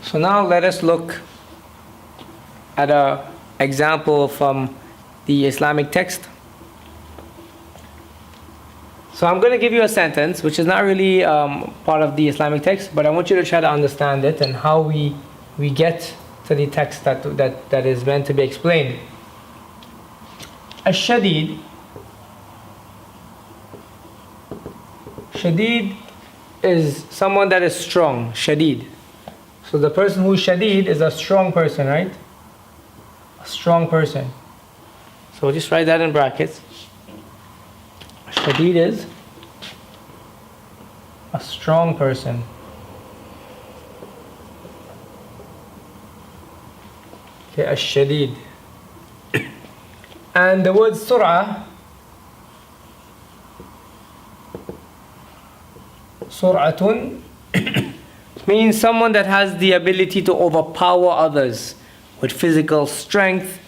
So now let us look at an example from the Islamic text. So I'm going to give you a sentence which is not really part of the Islamic text, but I want you to try to understand it and how we get to the text that is meant to be explained. Ash-shadid. Shadid is someone that is strong. Shadid. So the person who is shadid is a strong person, right? A strong person. So just write that in brackets. Shadid is a strong person. Okay, ash-shadid. And the word sur'ah, sur'atun, means someone that has the ability to overpower others with physical strength.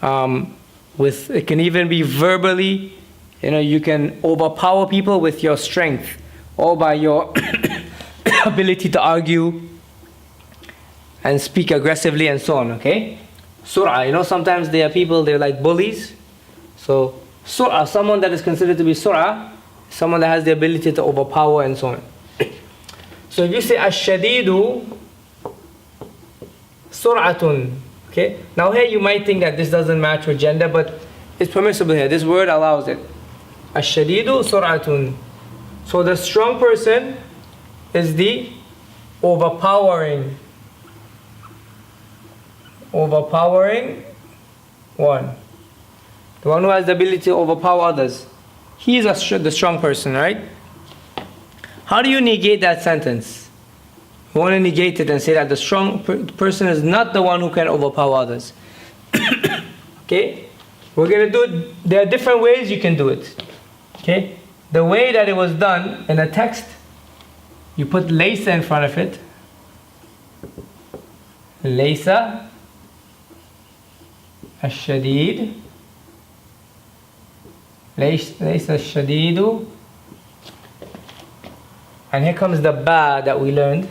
It can even be verbally. You can overpower people with your strength or by your ability to argue and speak aggressively and so on. Okay, sur'ah. Sometimes there are people, they're like bullies. So sur'ah, someone that is considered to be sur'ah, someone that has the ability to overpower and so on. So if you say ash-shadidu sur'atun, okay. Now here you might think that this doesn't match with gender, but it's permissible here. This word allows it. Ash-shadidu sur'atun. So the strong person is the overpowering one. The one who has the ability to overpower others. He is the strong person, right? How do you negate that sentence? You want to negate it and say that the strong person is not the one who can overpower others. Okay? We're going to do it. There are different ways you can do it. Okay? The way that it was done in a text, you put laysa in front of it. Laysa ash-shadid. Laysa ash-shadidu. And here comes the ba that we learned.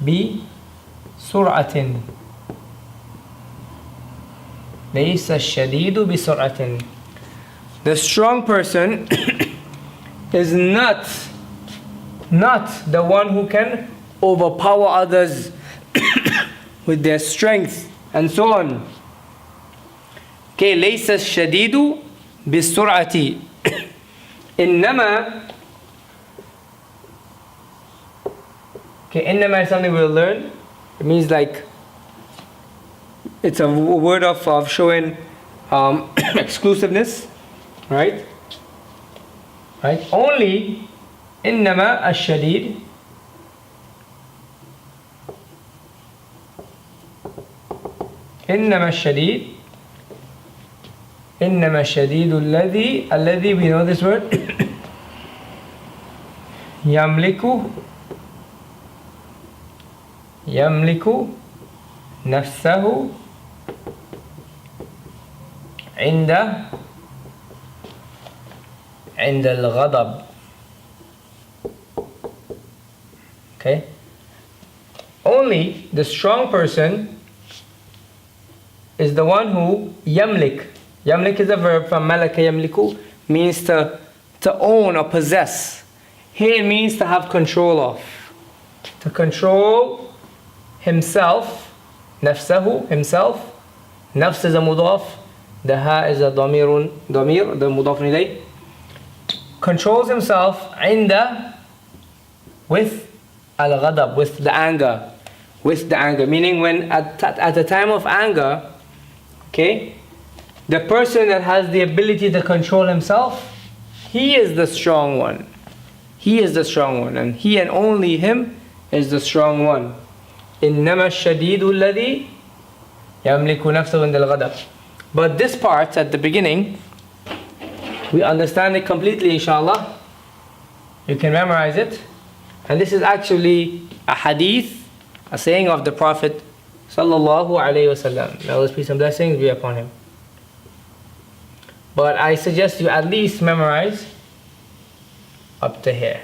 Bi sur'atin. Laysa ash-shadidu bi sur'atin. The strong person is not the one who can overpower others with their strength and so on. Okay, laysa ash-shadidu bi sur'ati. Innama. Okay, innama is something we'll learn. It means like, it's a word of showing exclusiveness, right? Right? Only innama ash-shadid. Innama ash-shadid. Innama ash-shadidu alladhi, we know this word. Yamliku nafsahu inda al-ghadab. Okay? Only the strong person is the one who yamlik. Yamlik is a verb from malaka yamliku, means to own or possess. Here it means to have control of. To control himself, nafsahu, himself. Nafs is a mudaf, the ha is a damir, the mudaf ilayh. Controls himself inda, with al-ghadab, with the anger. Meaning when at the time of anger, okay, the person that has the ability to control himself, he is the strong one. And he and only him is the strong one. إنما الشديد الذي يملك نفسه عند الغضب. But this part at the beginning, we understand it completely, inshallah. You can memorize it. And this is actually a hadith, a saying of the Prophet sallallahu alaihi wasallam. May Allah's peace and blessings be upon him. But I suggest you at least memorize up to here.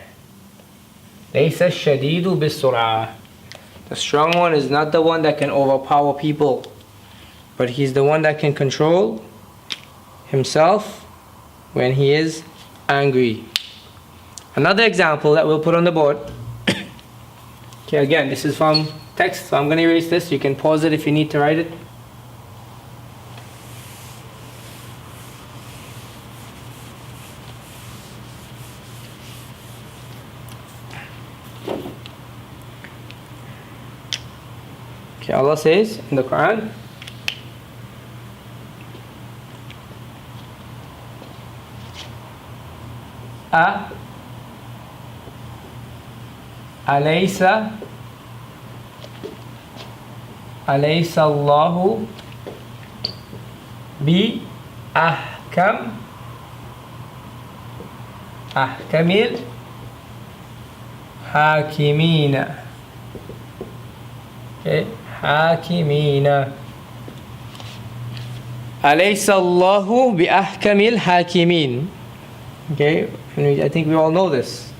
ليس الشديد بالسرعة. The strong one is not the one that can overpower people, but he's the one that can control himself when he is angry. Another example that we'll put on the board. Okay, again, this is from text, so I'm going to erase this. You can pause it if you need to write it. Okay, Allah says in the Quran, alaysa Allahu bi ahkamil hakimina. Okay, hakimina. Alaysa Allahu bi ahkamil hakimin. Okay, I think we all know this.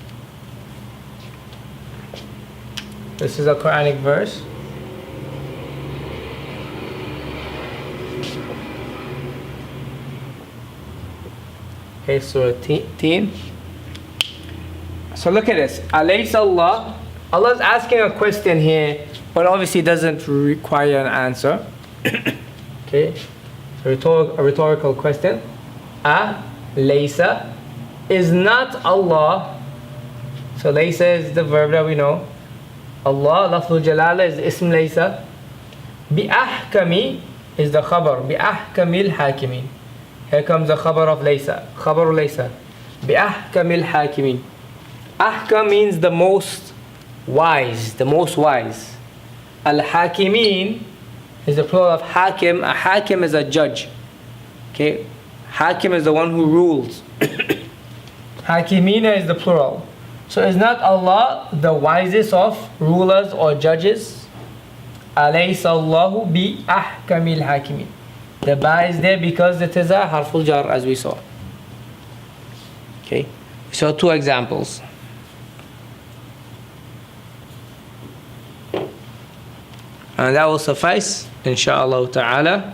This is a Quranic verse. Okay, Surah Teen. So look at this. Alaysa Allah. Allah is asking a question here, but obviously doesn't require an answer. Okay, a rhetorical question. Laysa is not Allah. So laysa is the verb that we know. Allah, lafzul jalala is ism laysa. Bi ahkami is the khabar. Bi ahkamil hakimin. Here comes the khabar of laysa. Khabar laysa. Bi ahkamil hakimin. Ahkam means the most wise. The most wise. Al hakimin is the plural of hakim. A hakim is a judge. Okay. Hakim is the one who rules. Hakimina is the plural. So is not Allah the wisest of rulers or judges? Alaysa Allahu bi ahkamil hakimin. The ba is there because it is a harful jar, as we saw. Okay, so two examples. And that will suffice, inshaAllah ta'ala.